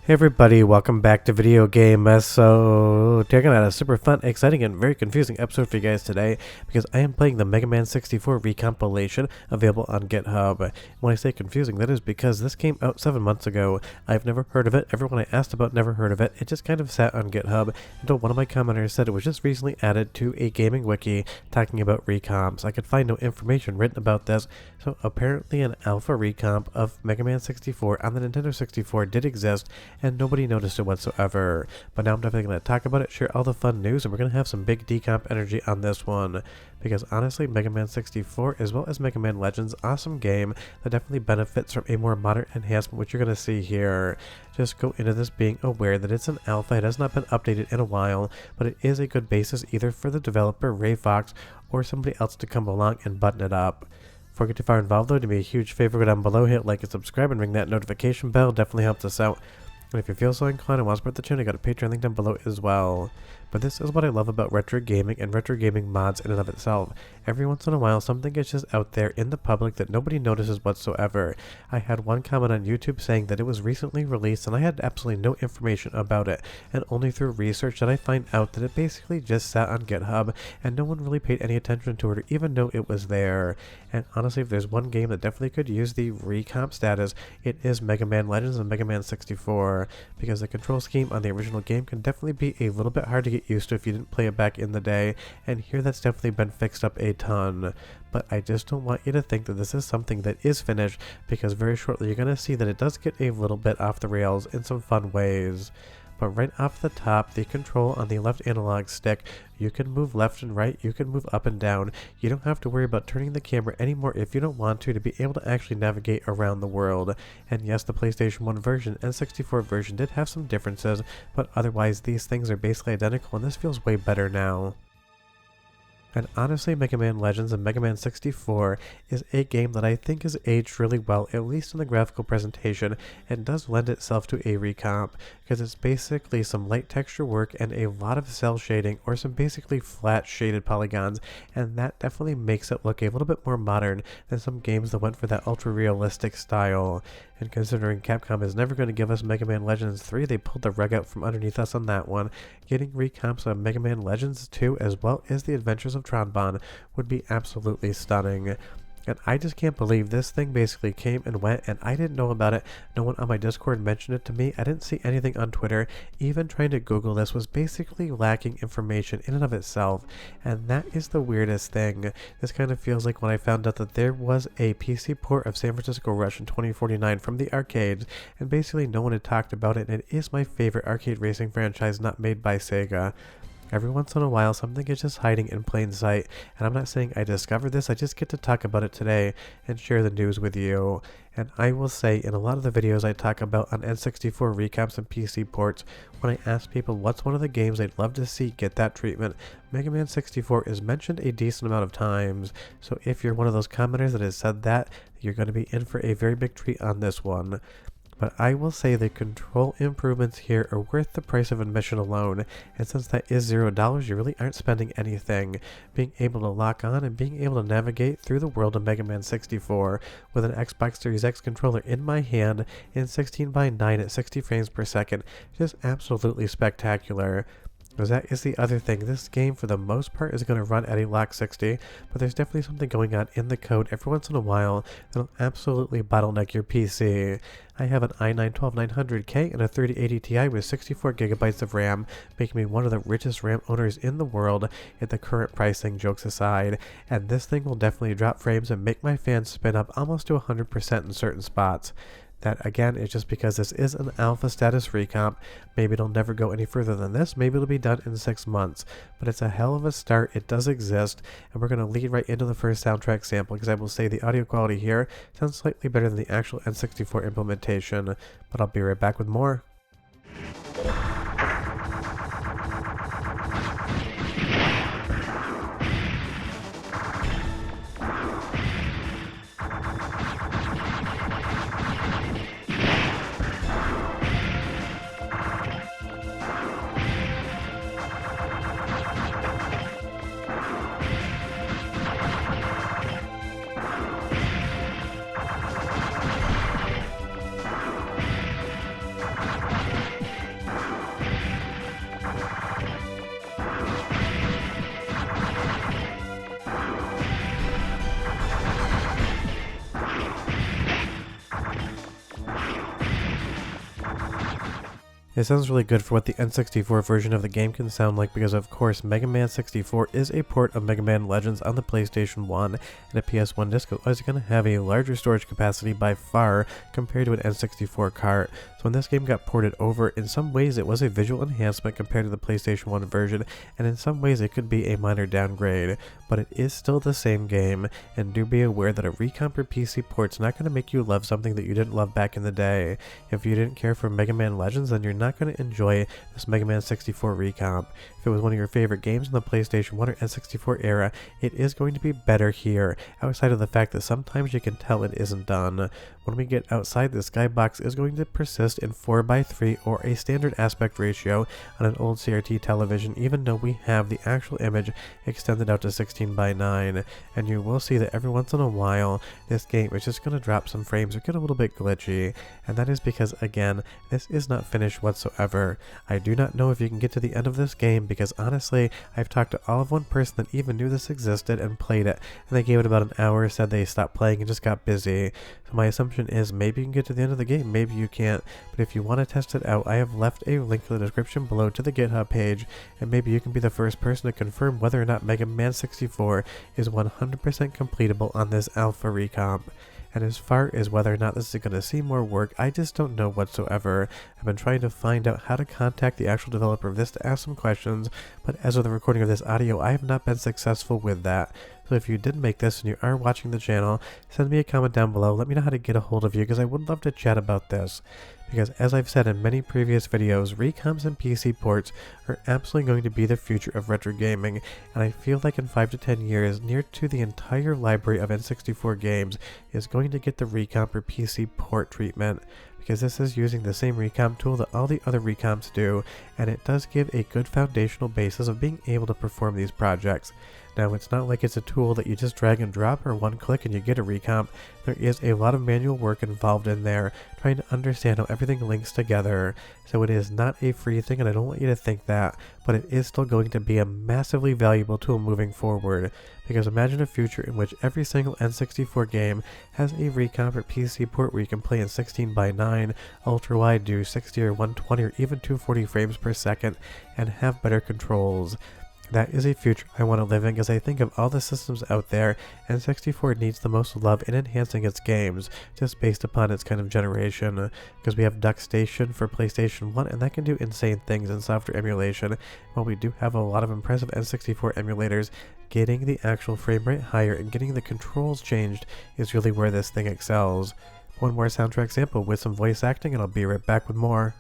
Hey everybody, welcome back to Video Game. So, taking out a super fun, exciting, and very confusing episode for you guys today because I am playing the Mega Man 64 Recompilation available on GitHub. When I say confusing, that is because this came out 7 months ago. I've never heard of it. Everyone I asked about never heard of it. It just kind of sat on GitHub until one of my commenters said it was just recently added to a gaming wiki talking about recomps. I could find no information written about this, so apparently an alpha recomp of Mega Man 64 on the Nintendo 64 did exist, and nobody noticed it whatsoever. But now I'm definitely going to talk about it, share all the fun news, and we're going to have some big decomp energy on this one. Because honestly, Mega Man 64, as well as Mega Man Legends, awesome game that definitely benefits from a more modern enhancement, which you're going to see here. Just go into this being aware that it's an alpha, it has not been updated in a while, but it is a good basis either for the developer, Ray Fox, or somebody else to come along and button it up. Before we get too far involved though, do me a huge favor, go down below, hit like and subscribe, and ring that notification bell, definitely helps us out. And if you feel so inclined and want to support the channel, I got a Patreon link down below as well. But this is what I love about retro gaming and retro gaming mods in and of itself. Every once in a while, something gets just out there in the public that nobody notices whatsoever. I had one comment on YouTube saying that it was recently released and I had absolutely no information about it. And only through research did I find out that it basically just sat on GitHub and no one really paid any attention to it or even know it was there. And honestly, if there's one game that definitely could use the recomp status, it is Mega Man Legends and Mega Man 64. Because the control scheme on the original game can definitely be a little bit hard to get used to if you didn't play it back in the day, and here that's definitely been fixed up a ton. But I just don't want you to think that this is something that is finished, because very shortly you're going to see that it does get a little bit off the rails in some fun ways. But right off the top, the control on the left analog stick, you can move left and right, you can move up and down. You don't have to worry about turning the camera anymore if you don't want to be able to actually navigate around the world. And yes, the PlayStation 1 version and 64 version did have some differences, but otherwise these things are basically identical and this feels way better now. And honestly, Mega Man Legends and Mega Man 64 is a game that I think is aged really well, at least in the graphical presentation, and does lend itself to a recomp, because it's basically some light texture work and a lot of cell shading, or some basically flat shaded polygons, and that definitely makes it look a little bit more modern than some games that went for that ultra realistic style. And considering Capcom is never going to give us Mega Man Legends 3, they pulled the rug out from underneath us on that one. Getting recomps of Mega Man Legends 2 as well as the Adventures of Tron would be absolutely stunning. And I just can't believe this thing basically came and went and I didn't know about it. No one on my Discord mentioned it to me. I didn't see anything on Twitter. Even trying to Google this was basically lacking information in and of itself. And that is the weirdest thing. This kind of feels like when I found out that there was a PC port of San Francisco Rush in 2049 from the arcades, and basically no one had talked about it, and it is my favorite arcade racing franchise not made by Sega. Every once in a while, something is just hiding in plain sight, and I'm not saying I discovered this, I just get to talk about it today and share the news with you. And I will say, in a lot of the videos I talk about on N64 recomps and PC ports, when I ask people what's one of the games they'd love to see get that treatment, Mega Man 64 is mentioned a decent amount of times. So if you're one of those commenters that has said that, you're going to be in for a very big treat on this one. But I will say the control improvements here are worth the price of admission alone, and since that is $0, you really aren't spending anything. Being able to lock on and being able to navigate through the world of Mega Man 64 with an Xbox Series X controller in my hand in 16:9 at 60 frames per second, just absolutely spectacular. Because that is the other thing, this game for the most part is going to run at a lock 60, but there's definitely something going on in the code every once in a while that'll absolutely bottleneck your PC. I have an i9-12900K and a 3080 Ti with 64GB of RAM, making me one of the richest RAM owners in the world at the current pricing, jokes aside, and this thing will definitely drop frames and make my fans spin up almost to 100% in certain spots. That again is just because this is an alpha status recomp. Maybe it'll never go any further than this, maybe it'll be done in 6 months, but it's a hell of a start, it does exist, and we're going to lead right into the first soundtrack sample, because I will say the audio quality here sounds slightly better than the actual N64 implementation, but I'll be right back with more. It sounds really good for what the N64 version of the game can sound like because of course Mega Man 64 is a port of Mega Man Legends on the PlayStation 1, and a PS1 disc is going to have a larger storage capacity by far compared to an N64 cart. So when this game got ported over, in some ways it was a visual enhancement compared to the PlayStation 1 version, and in some ways it could be a minor downgrade, but it is still the same game, and do be aware that a Recomp or PC port's not going to make you love something that you didn't love back in the day. If you didn't care for Mega Man Legends, then you're not going to enjoy this Mega Man 64 Recomp. If it was one of your favorite games in the PlayStation 1 or N64 era, it is going to be better here, outside of the fact that sometimes you can tell it isn't done. When we get outside, the skybox is going to persist in 4:3 or a standard aspect ratio on an old CRT television, even though we have the actual image extended out to 16:9, and you will see that every once in a while this game is just going to drop some frames or get a little bit glitchy, and that is because, again, this is not finished whatsoever. I do not know if you can get to the end of this game because honestly, I've talked to all of one person that even knew this existed and played it, and they gave it about an hour, said they stopped playing and just got busy. So my assumption is maybe you can get to the end of the game, maybe you can't, but if you want to test it out, I have left a link in the description below to the GitHub page, and maybe you can be the first person to confirm whether or not Mega Man 64 is 100% completable on this alpha recomp. And as far as whether or not this is going to see more work, I just don't know whatsoever. I've been trying to find out how to contact the actual developer of this to ask some questions, but as of the recording of this audio, I have not been successful with that. So if you did make this and you are watching the channel, send me a comment down below, let me know how to get a hold of you because I would love to chat about this. Because as I've said in many previous videos, recomps and PC ports are absolutely going to be the future of retro gaming, and I feel like in 5 to 10 years, near to the entire library of N64 games is going to get the recomp or PC port treatment, because this is using the same recomp tool that all the other recomps do, and it does give a good foundational basis of being able to perform these projects. Now, it's not like it's a tool that you just drag and drop or one click and you get a recomp. There is a lot of manual work involved in there, trying to understand how everything links together. So it is not a free thing, and I don't want you to think that, but it is still going to be a massively valuable tool moving forward. Because imagine a future in which every single N64 game has a recomp or PC port where you can play in 16:9, ultra wide, do 60 or 120 or even 240 frames per second, and have better controls. That is a future I want to live in because I think of all the systems out there, N64 needs the most love in enhancing its games, just based upon its kind of generation. Because we have DuckStation for PlayStation 1, and that can do insane things in software emulation. While we do have a lot of impressive N64 emulators, getting the actual frame rate higher and getting the controls changed is really where this thing excels. One more soundtrack sample with some voice acting, and I'll be right back with more.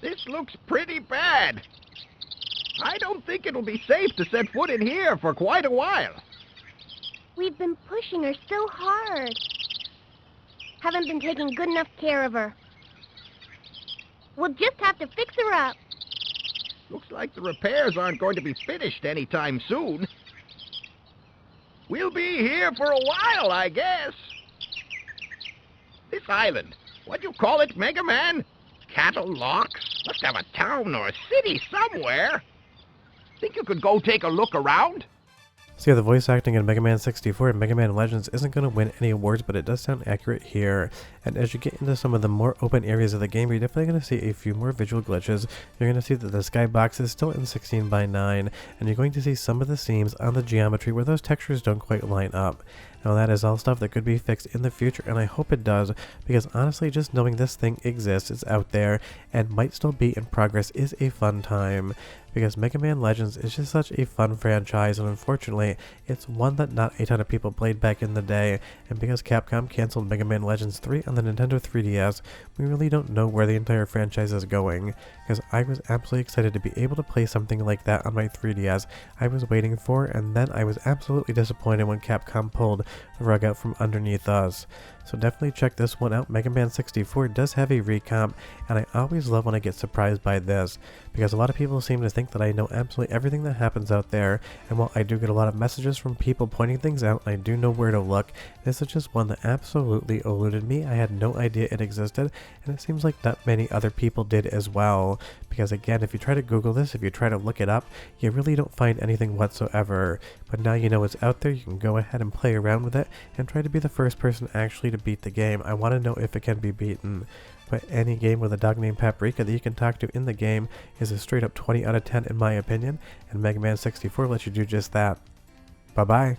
This looks pretty bad. I don't think it'll be safe to set foot in here for quite a while. We've been pushing her so hard. Haven't been taking good enough care of her. We'll just have to fix her up. Looks like the repairs aren't going to be finished anytime soon. We'll be here for a while, I guess. This island, what do you call it, Mega Man? Cattle Locks? Must have a town or a city somewhere. Think you could go take a look around? So yeah, the voice acting in Mega Man 64 and Mega Man Legends isn't going to win any awards, but it does sound accurate here. And as you get into some of the more open areas of the game, you're definitely going to see a few more visual glitches. You're going to see that the skybox is still in 16:9, and you're going to see some of the seams on the geometry where those textures don't quite line up. Now that is all stuff that could be fixed in the future, and I hope it does, because honestly, just knowing this thing exists, it's out there, and might still be in progress is a fun time. Because Mega Man Legends is just such a fun franchise, and unfortunately, it's one that not a ton of people played back in the day, and because Capcom canceled Mega Man Legends 3 on the Nintendo 3DS, we really don't know where the entire franchise is going, because I was absolutely excited to be able to play something like that on my 3DS. I was waiting for, and then I was absolutely disappointed when Capcom pulled the rug out from underneath us. So definitely check this one out. Mega Man 64 does have a recomp, and I always love when I get surprised by this, because a lot of people seem to think think that I know absolutely everything that happens out there, and while I do get a lot of messages from people pointing things out, I do know where to look. This is just one that absolutely eluded me. I had no idea it existed, and it seems like not many other people did as well. Because again, if you try to Google this, if you try to look it up, you really don't find anything whatsoever. But now you know it's out there, you can go ahead and play around with it, and try to be the first person actually to beat the game. I want to know if it can be beaten. But any game with a dog named Paprika that you can talk to in the game is a straight up 20 out of 10 in my opinion, and Mega Man 64 lets you do just that. Bye bye.